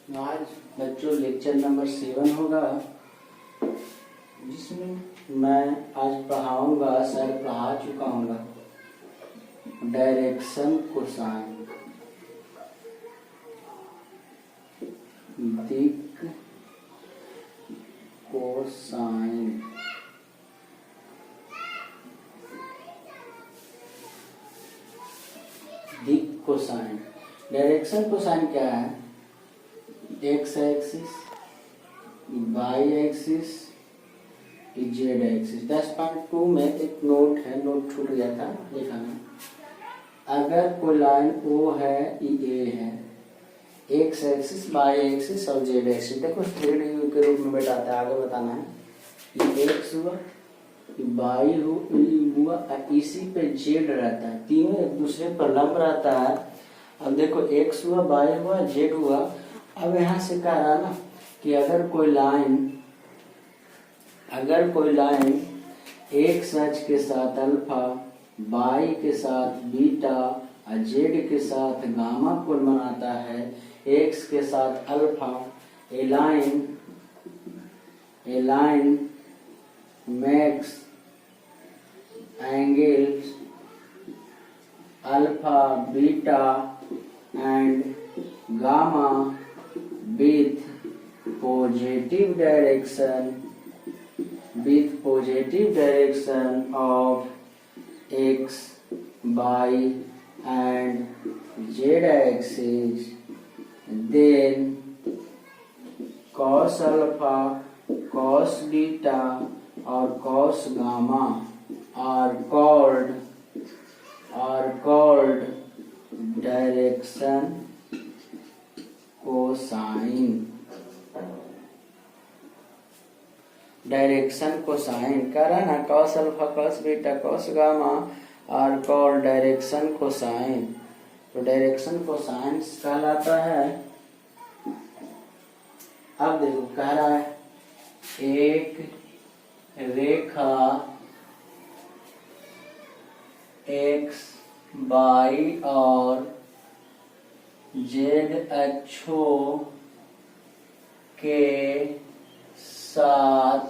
आज बच्चों lecture number 7 होगा, जिसमें मैं आज पढ़ाऊंगा, सर पढ़ा चुका हूँगा डायरेक्शन कोसाइन, दिक कोसाइन। दिक कोसाइन। डायरेक्शन कोसाइन क्या है? X axis, Y axis, Z axis. 10.2 में एक नोट है, नोट छूट गया था लिखाना। अगर कोई लाइन ओ है, ए है, एक्स एक्सिस, वाई एक्सिस और जेड एक्सिस, देखो 3D के रूप में बैठाता है, आगे बताना है। ये एक्स हुआ, वाई हुआ, इसी पे जेड रहता है, तीनों एक दूसरे पर लंब रहता है। अब देखो एक्स हुआ, वाई हुआ, जेड हुआ। अब यहाँ से कह रहा ना कि अगर कोई लाइन एक्स अक्ष के साथ अल्फा, वाई के साथ बीटा और जेड के साथ गामा कोण बनाता है, एक्स के साथ alpha, A line makes angles alpha, beta and gamma with positive direction of x, y and z axis, then cos alpha, cos beta और cos gamma are called direction cosine. Direction cosine कह रहा ना, cos alpha, cos beta, cos gamma are called direction cosine. तो direction cosine कहलाता है। अब देखो कह रहा है एक रेखा एक्स, वाई और जेड अक्षों के साथ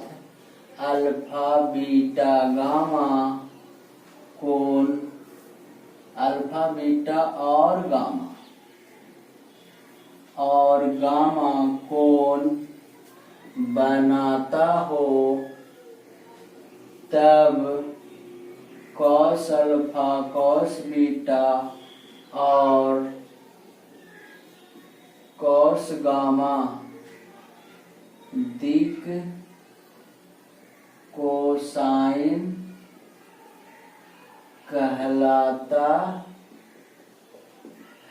अल्फा, बीटा, गामा कोण, अल्फा, बीटा और गामा कोण बनाता हो, तब कॉस अल्फा, कॉस बीटा और कॉस गामा दिक कोसाइन कहलाता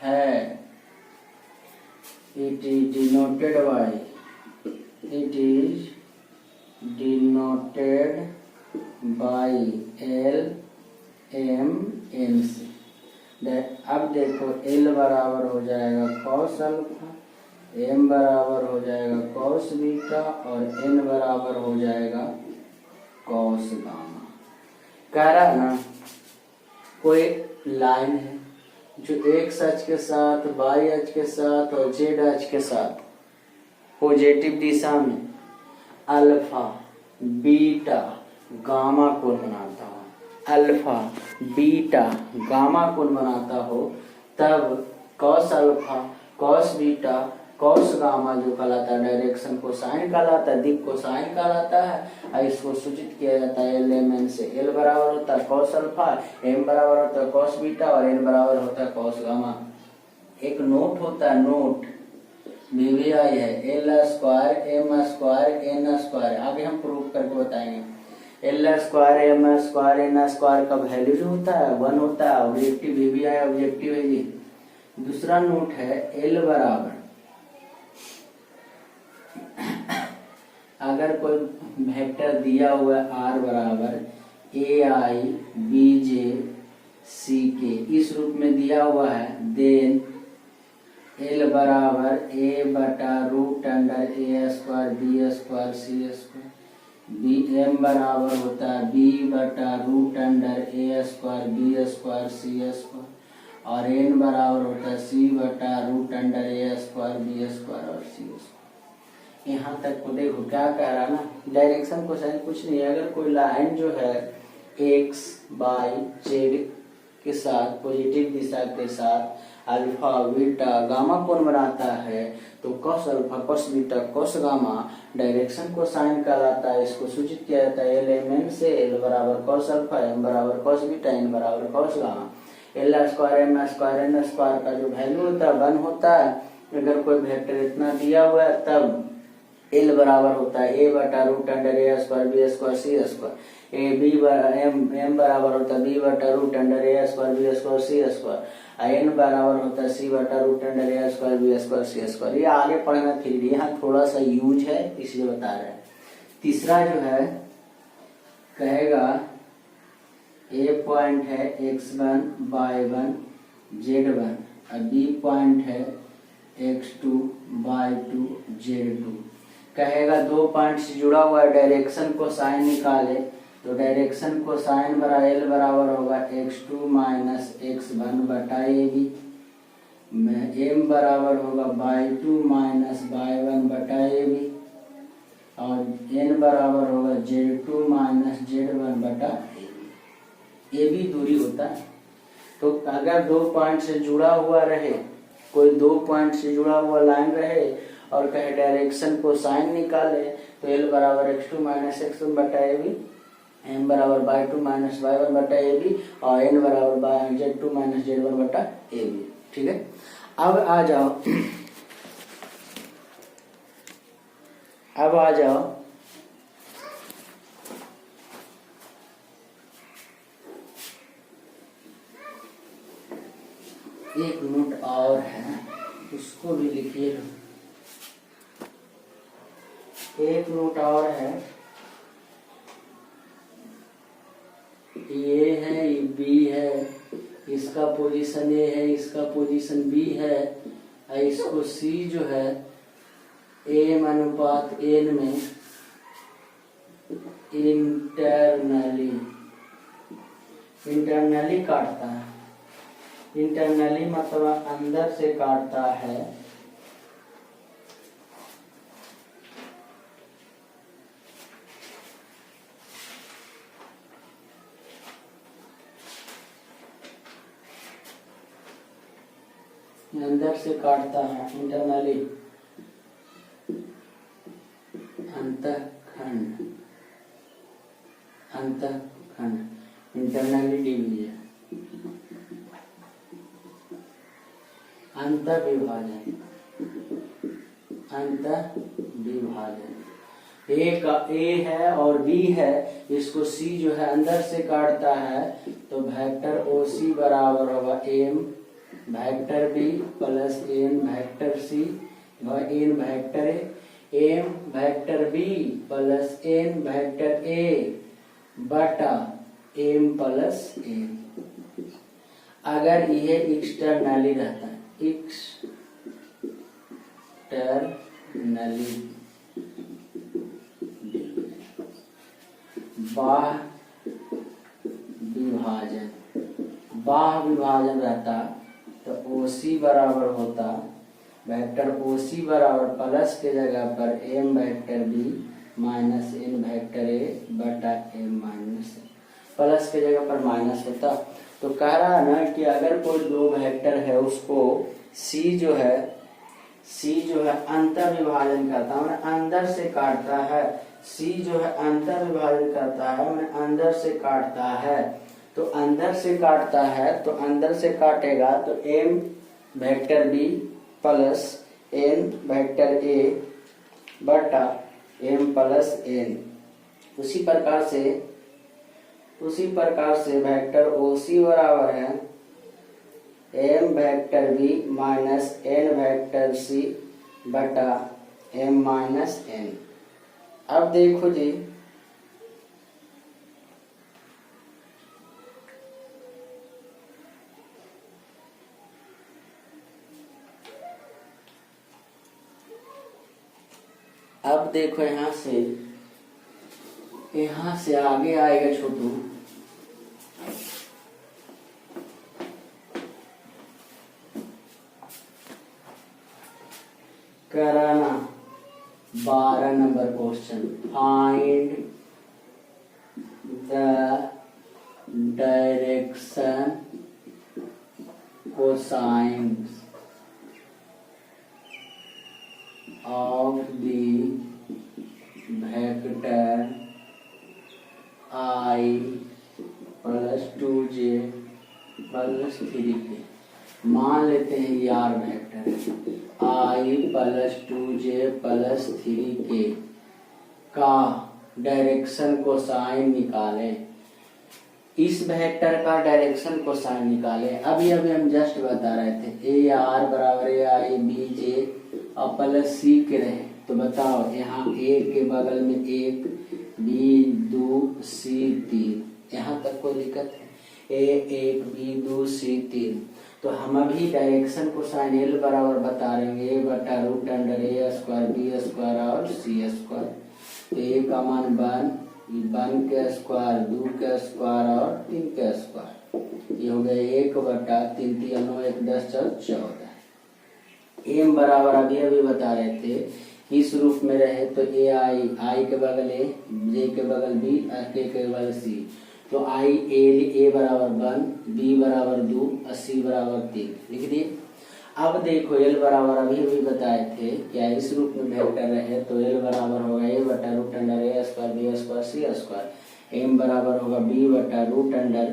है। It is denoted by L, M, N से। अब देखो L बराबर हो जाएगा कॉस अल्फा, M बराबर हो जाएगा कॉस बीटा और N बराबर हो जाएगा कॉस गामा। कह रहा ना कोई लाइन है जो एक्स अक्ष के साथ, वाई अक्ष के साथ और जेड अक्ष के साथ पॉजिटिव दिशा में अल्फा, बीटा, गामा कोण बनाता हो, अल्फा, बीटा, गामा कोण बनाता हो, तब cos alpha, cos beta, cos gamma जो कहलाता है डायरेक्शन कोसाइन कहलाता है, दिक कोसाइन कहलाता है। और इसको सूचित किया जाता है एल एम एन से। एल बराबर होता है कॉस अल्फा, एम बराबर होता है कॉस बीटा और एन बराबर होता है कॉस गामा। एक नोट होता है, नोट BVI है, L square, M square, N square. आगे हम प्रूव करके बताएंगे। L square, M square, N square का वैल्यू जो होता है 1 होता है। ऑब्जेक्टिव BVI ऑब्जेक्टिव है ये। दूसरा नोट है एल बराबर, अगर कोई वेक्टर दिया हुआ है आर बराबर AI BJ CK इस रूप में दिया हुआ है, देन एल बराबर A बटा root under A square B square C square, B M बराबर होता है B बटा root under A square B square C square और n बराबर होता है c बटा root under a square B square और c स्क्वायर। यहाँ तक को देखो क्या कह रहा है ना, डायरेक्शन को साइन कुछ नहीं है। अगर कोई लाइन जो है x बाई जेड के साथ पॉजिटिव दिशा के साथ अल्फा बीटा गामा कोण बनाता है तो cos alpha cos beta cos gamma direction cosine कहलाता है। इसको सूचित किया जाता है एल एम एन से, एल बराबर कॉस अल्फा, एम बराबर कॉस बीटा, एन बराबर cos gamma. L square M square N square का जो वैल्यू होता है 1 होता है। अगर कोई वेक्टर इतना दिया हुआ है तब एल बराबर होता है ए बटा root under A square B square C square. A B M बराबर होता है बी बटा root under A square B square C square. N बराबर होता है सी बटा root under A square B square C square. ये आगे पढ़ना थ्योरी, यहाँ थोड़ा सा यूज है इसलिए बता रहे हैं। तीसरा जो है कहेगा ए पॉइंट है x1 y1 z1 और बी पॉइंट है x2 y2 z2। कहेगा दो पॉइंट से जुड़ा हुआ डायरेक्शन को साइन निकाले तो डायरेक्शन को साइन बरा एल बराबर होगा x2 माइनस x1 बटा ए बी में एम बराबर होगा y2 माइनस y1 बटा ए बी और एन बराबर होगा z2 माइनस z1 बटा ए बी दूरी होता है। तो अगर दो पॉइंट से जुड़ा हुआ रहे, कोई दो पॉइंट से जुड़ा हुआ लाइन रहे और कहे डायरेक्शन को साइन निकाले तो एल बराबर x2 माइनस x1 बटा ए बी, एम बराबर y2 माइनस y1 बटा ए बी और एन बराबर z2 माइनस z1 बटा ए बी। ठीक है, अब आ जाओ एक नोट और है उसको भी लिखिए। एक नोट और है, ये है ये बी है, इसका पोजीशन ए है, इसका पोजीशन बी है और इसको सी जो है एम अनुपात एन में इंटरनली काटता है। इंटरनली मतलब अंदर से काटता है। अंदर से काटता है इंटरनली, अंतःखंड इंटरनली डिवीजन, अंतःविभाजन ए है और बी है, इसको सी जो है अंदर से काटता है तो वेक्टर ओ सी बराबर होगा M vector B plus N vector C N vector M vector B plus N vector A बटा एम प्लस एन। अगर यह एक्सटर्नली रहता है, एक्सटर्नली बाह्य विभाजन रहता तो OC बराबर होता वेक्टर OC बराबर प्लस के जगह पर M vector B minus N vector A बटा एम माइनस प्लस के जगह पर माइनस होता। तो कह रहा है ना कि अगर कोई दो वेक्टर है उसको C जो है अंतर विभाजन करता है, मैंने अंदर से काटता है। C जो है अंतर विभाजन करता है, मैंने अंदर से काटता है। तो अंदर से काटता है तो अंदर से काटेगा तो m vector b plus n vector a बटा m प्लस n। उसी प्रकार से वेक्टर OC बराबर है m vector b minus n vector c बटा m माइनस n। अब देखो जी, अब देखो यहाँ से आगे आएगा छोटू, कराना 12 number question, find the direction cosines of the vector I plus 2j plus 3k। मान लेते हैं ये आर वेक्टर है, I plus 2j plus 3k का डायरेक्शन कोसाइन निकालें। इस वेक्टर का डायरेक्शन कोसाइन निकालें। अभी हम जस्ट बता रहे थे ए आर बराबर ए आई बी जे और प्लस सी के रहे, तो बताओ यहाँ ए के बगल में 1, बी 2, सी 3, यहाँ तक कोई दिक्कत है? ए 1, बी 2, सी 3। तो हम अभी डायरेक्शन कोसाइन एल बराबर बता रहे हैं ए बटा root under A square B square और सी स्क्वायर। तो ए का मान 1 के स्क्वायर, 2 के स्क्वायर और 3 के स्क्वायर, ये हो गया 1 बटा 3, 3 9 1 10 14। एम बराबर अभी बता रहे थे इस रूप में रहे तो ए आई के बगल ए, जे के बगल बी, के बगल सी। तो आई ए बराबर 1, बी बराबर 2 और सी बराबर 3 लिख दिए। अब देखो एल बराबर अभी बताए थे क्या इस रूप में वेक्टर रहे तो एल बराबर होगा ए बटा root under A square B square C square. M बराबर होगा बी बटा root under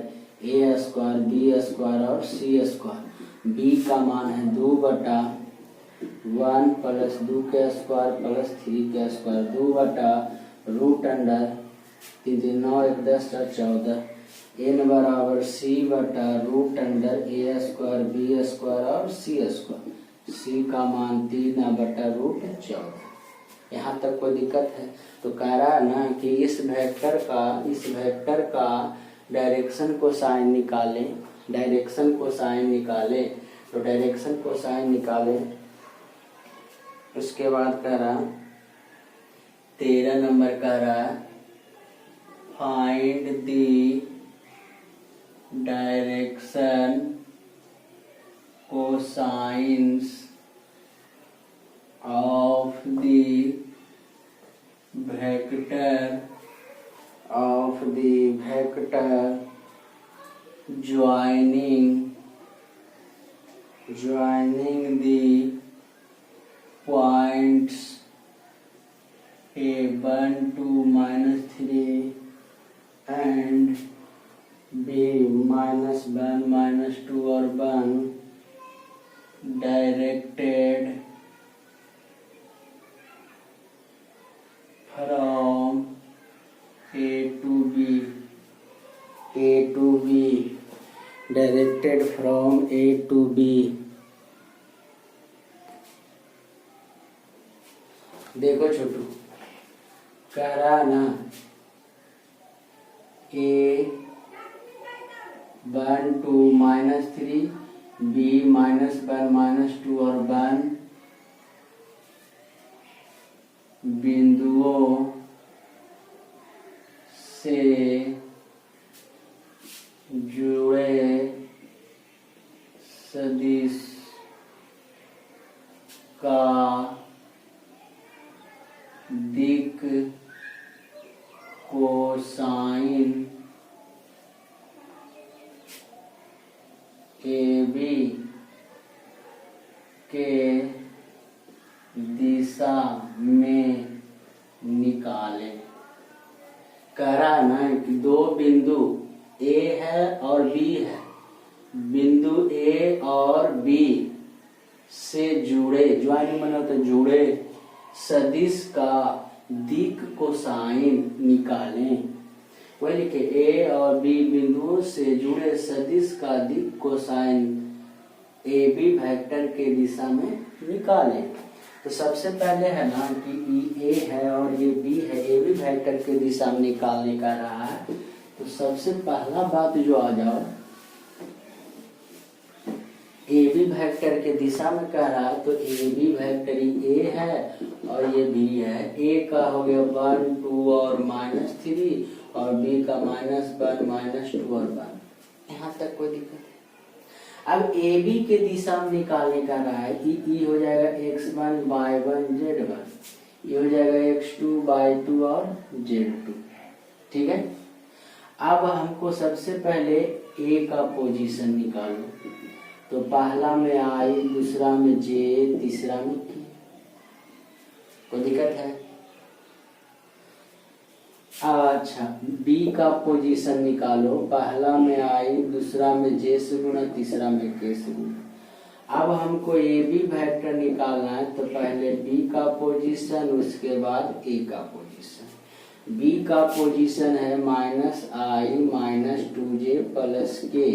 A square B square और सी स्क्वायर। बी का मान है 2 बटा 1 प्लस 2 के स्क्वायर प्लस 3 के स्क्वायर, 2 बटा रूट अंडर 3 3 9 1 10 14। एन बराबर सी बटा root under A square B square और सी स्क्वायर। सी का मान 3 बटा रूट 14। यहाँ तक कोई दिक्कत है? तो कह रहा है ना कि इस वेक्टर का डायरेक्शन कोसाइन निकालें, डायरेक्शन कोसाइन निकालें। तो डायरेक्शन कोसाइन निकालें, उसके बाद कह रहा 13 नंबर कह रहा find the direction cosines of the vector joining the points a1 2 -3 and b -1 -2 और 1 directed from a to b, directed from a to b। देखो छोटू कह रहा ना A 1 2 -3 B -1 -2 और 1 बिंदुओं से जुड़े सदिश का दिक् कोसाइन AB के दिशा में निकाले। कह रहा ना कि दो बिंदु A है और B है, बिंदु A और B से जुड़े, ज्वाइन माने होता जुड़े, सदिश का दिक् कोसाइन निकालें। वही लिखे A और B बिंदुओं से जुड़े सदिश का दिक् कोसाइन AB वेक्टर के दिशा में निकालें। तो सबसे पहले है ना कि ये A है और ये B है, AB वेक्टर के दिशा में निकालने का रहा है। तो सबसे पहला बात जो आ जाओ AB वेक्टर के दिशा में कह रहा है तो AB वेक्टर A है और ये B है। A का हो गया 1 2 और -3 और B का -1 -2 और 1। यहाँ तक कोई दिक्कत है? अब ए बी के दिशा में निकालने का रहा है, ई हो जाएगा x1 y1 z1, ये हो जाएगा x2 y2 और z2। ठीक है, अब हमको सबसे पहले ए का पोजीशन निकालो, तो पहला में आई, दूसरा में जे, तीसरा में के। कोई दिक्कत है? अच्छा, बी का पोजीशन निकालो, पहला में आई, दूसरा में जे से गुणा, तीसरा में के से गुणा। अब हमको ए बी वेक्टर निकालना है, तो पहले बी का पोजीशन, उसके बाद ए का पोजीशन। बी का पोजीशन है -i - 2j प्लस के,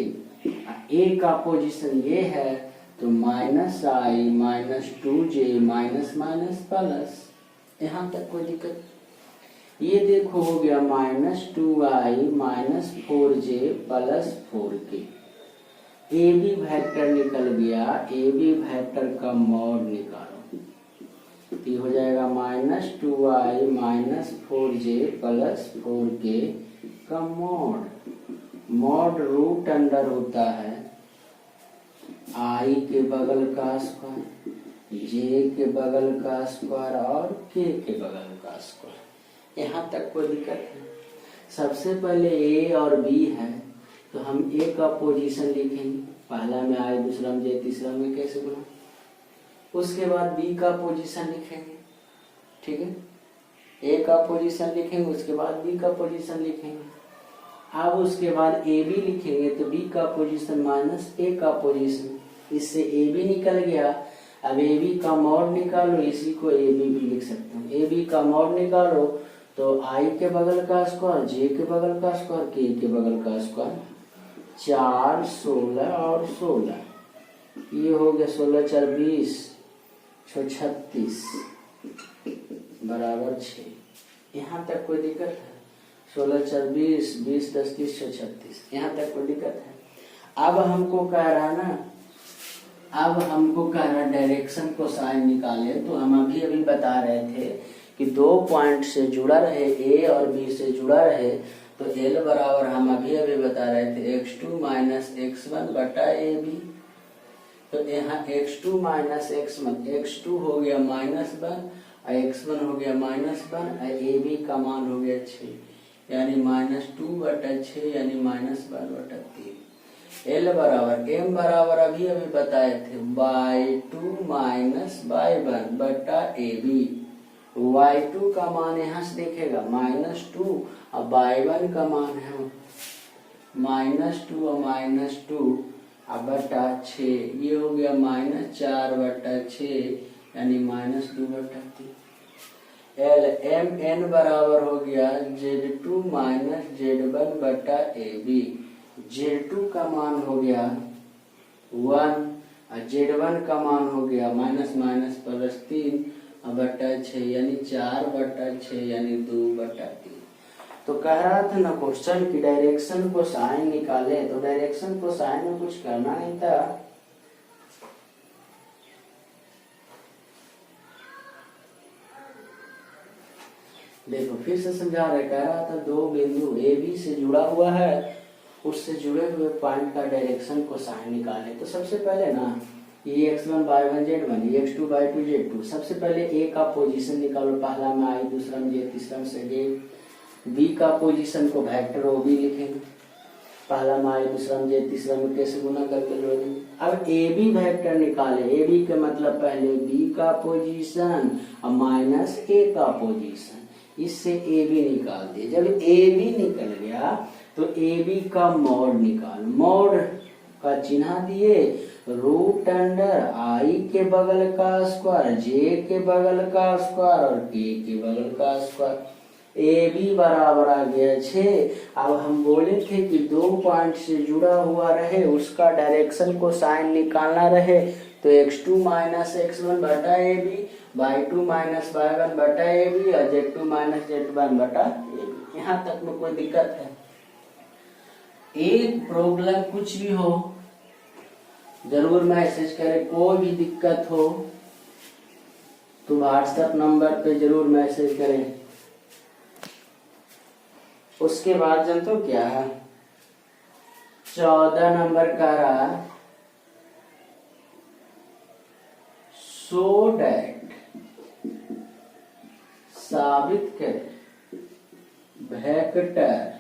ए का पोजीशन ये है तो -i - 2j माइनस प्लस। यहाँ तक कोई दिक्कत? ये देखो हो गया -2i - 4j plus 4k। A B vector निकल गया, ए बी वेक्टर का मॉड निकालो, ये हो जाएगा -2i - 4j प्लस 4k का मॉड। मॉड रूट अंडर होता है i के बगल का स्क्वायर, j के बगल का स्क्वायर और k के बगल का स्क्वायर। यहाँ तक कोई दिक्कत है? सबसे पहले ए और बी है, तो हम ए का पोजीशन लिखेंगे, पहला में आई, दूसरा में जे, तीसरा में कैसे गुणा। उसके बाद बी का पोजीशन लिखेंगे, ठीक है, ए का पोजीशन लिखेंगे, उसके बाद बी का पोजीशन लिखेंगे। अब उसके बाद ए बी लिखेंगे, तो बी का पोजीशन माइनस ए का पोजीशन, इससे ए बी निकल गया। अब ए बी का मॉड निकालो, इसी को ए बी भी लिख सकते हैं। ए बी का मॉड निकालो तो i के बगल का स्क्वायर, j के बगल का स्क्वायर, k के बगल का स्क्वायर, 4 16 और 16, ये हो गया 16 4 20 36 बराबर 6। यहाँ तक कोई दिक्कत है? 16 4 20 20 10 30 36, यहाँ तक कोई दिक्कत है? अब हमको कह रहा ना, अब हमको कह रहा डायरेक्शन को साइन निकाले, तो हम अभी बता रहे थे कि 2 पॉइंट से जुड़ा रहे, ए और बी से जुड़ा रहे, तो एल बराबर हम अभी बता रहे थे x2 - x1 बटा ए बी। तो यहाँ x2 - x1, x2 हो गया -1 और x1 हो गया -1 और ए बी का मान हो गया 6, यानी -2 बटा 6 यानी -1 बटा 3। एल बराबर m बराबर अभी बताए थे y2 - y1 बटा ए बी। y2 का मान यहाँ से देखेगा -2 और y1 का मान है -2 और -2 अब बटा 6, ये हो गया -4 बटा 6 यानी -2 बटा 3। एल एम एन बराबर हो गया z2 - z1 बटा ए बी। z2 का मान हो गया 1 और z1 का मान हो गया -3 बटा 6 यानी 4 बटा 6 यानी 2 बटा 3। तो कह रहा था ना क्वेश्चन की डायरेक्शन को साइन निकाले, तो डायरेक्शन को साइन में कुछ करना नहीं था। देखो फिर से समझा रहे, कह रहा था 2 बिंदु ए बी से जुड़ा हुआ है, उससे जुड़े हुए पॉइंट का डायरेक्शन को साइन निकाले। तो सबसे पहले ना ये x1 y1 z1, ये x2 y2 z2, सबसे पहले ए का पोजीशन निकालो, पहला में आई, दूसरा में जे, तीसरा में से जे। बी का पोजीशन को वेक्टर ओ बी लिखेंगे, पहला में आई, दूसरा में जे, तीसरा में कैसे गुना करके जोड़ेंगे। अब ए बी वेक्टर निकाले, ए बी का मतलब पहले बी का पोजीशन और माइनस ए का पोजीशन, इससे ए बी निकाल दिए। जब ए बी निकल गया तो ए बी का मॉड निकाल, मॉड का चिन्ह दिए, रूट अंडर आई के बगल का स्क्वायर, जे के बगल का स्क्वायर और के बगल का स्क्वायर। ए बी बराबर आ गया 6। अब हम बोले थे कि 2 पॉइंट से जुड़ा हुआ रहे, उसका डायरेक्शन को साइन निकालना रहे, तो x2 - x1 बटा ए बी, y2 - y1 बटा ए बी और z2 - z1 बटा ए बी। यहाँ तक में कोई दिक्कत है? एक प्रॉब्लम कुछ भी हो जरूर मैसेज करें, कोई भी दिक्कत हो तो व्हाट्सएप नंबर पे जरूर मैसेज करें। उसके बाद जानते हो क्या है, 14 नंबर का रहा सो डैट, साबित करें, vector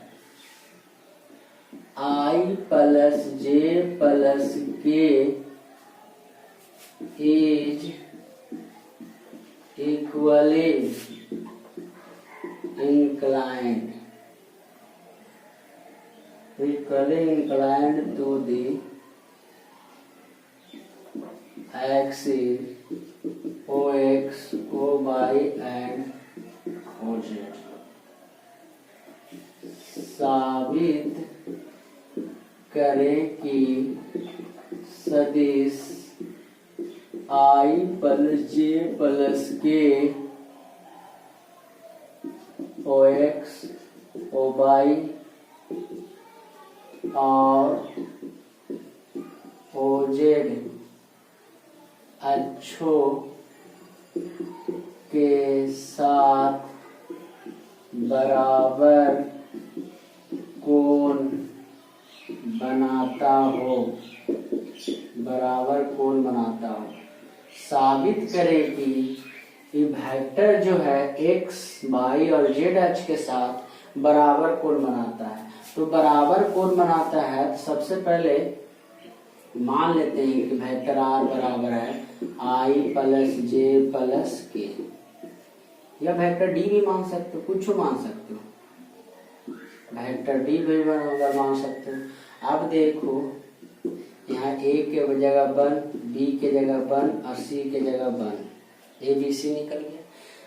I plus j plus k is equally inclined to the axis OX, OY and OZ। साबित करें कि सदिश I प्लस जे प्लस के OX, OY और OZ अक्षों के साथ बराबर कोण बनाता हो, बराबर कोण बनाता हो। साबित करें कि ये वेक्टर जो है x, y और z अक्ष के साथ बराबर कोण बनाता है। तो बराबर कोण बनाता है तो सबसे पहले मान लेते हैं कि वेक्टर r बराबर है I प्लस जे प्लस के, या वेक्टर d भी मान सकते हो, कुछ मान सकते हो, वेक्टर d भी मान सकते हो। अब देखो यहाँ a के जगह 1, b के जगह 1 और c के जगह 1, ए बी सी निकल गया।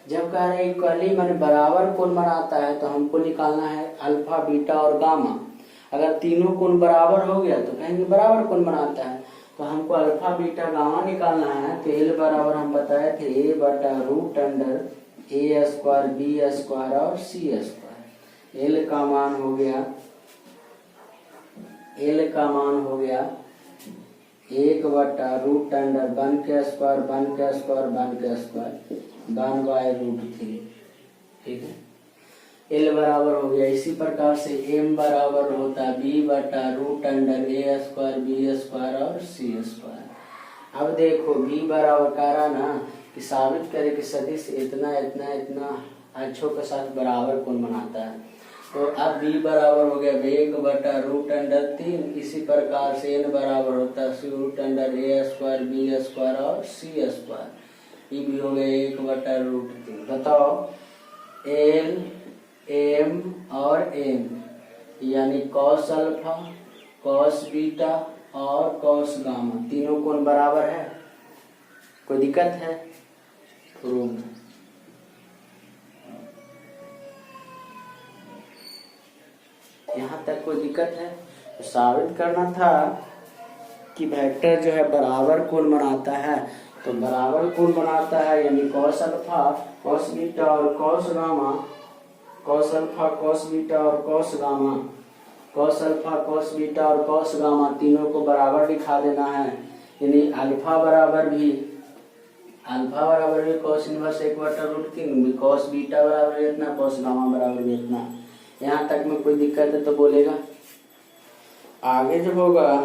जब कह रहे इक्वली माने बराबर कोण बनाता है तो हमको निकालना है अल्फा, बीटा और गामा। अगर तीनों कोण बराबर हो गया तो कहेंगे बराबर कोण बनाता है। तो हमको अल्फा, बीटा, गामा निकालना है। तो एल बराबर हम बताए थे ए बटा root under A square, B square और सी स्क्वायर। एल का मान हो गया, एल का मान हो गया 1 बटा रूट अंडर 1 के स्क्वायर, 1 के स्क्वायर, 1 के स्क्वायर, 1 बाय रूट 3। ठीक है, एल बराबर हो गया। इसी प्रकार से एम बराबर होता है बी बटा root under A square, B square और सी स्क्वायर। अब देखो बी बराबर कह रहा ना कि साबित करे कि सदिश इतना इतना इतना अक्षों के साथ बराबर कोण बनाता है। तो अब b बराबर हो गया 1 बटा रूट अंडर 3। इसी प्रकार से n बराबर होता है root under A square, B square और सी स्क्वायर। ये भी हो गया 1 बटा रूट 3। बताओ एल, एम और एन यानी कॉस अल्फा, कॉस बीटा और कॉस गामा तीनों कोण बराबर है। कोई दिक्कत है? प्रूव। यहाँ तक कोई दिक्कत है? तो साबित करना था कि वेक्टर जो है बराबर कोण बनाता है। तो बराबर कोण बनाता है यानी कॉस अल्फा, कॉस बीटा और cos gamma, cos alpha, cos beta और cos gamma, cos alpha, cos beta और कॉस गामा तीनों को बराबर दिखा देना है। यानी अल्फा बराबर भी कॉस इनवर्स 1 बटा रूट 3, कॉस बीटा बराबर भी इतना, कॉस गामा बराबर भी इतना। यहाँ तक में कोई दिक्कत है तो बोलेगा। आगे जो होगा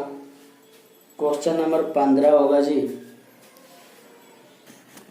क्वेश्चन नंबर 15 होगा जी।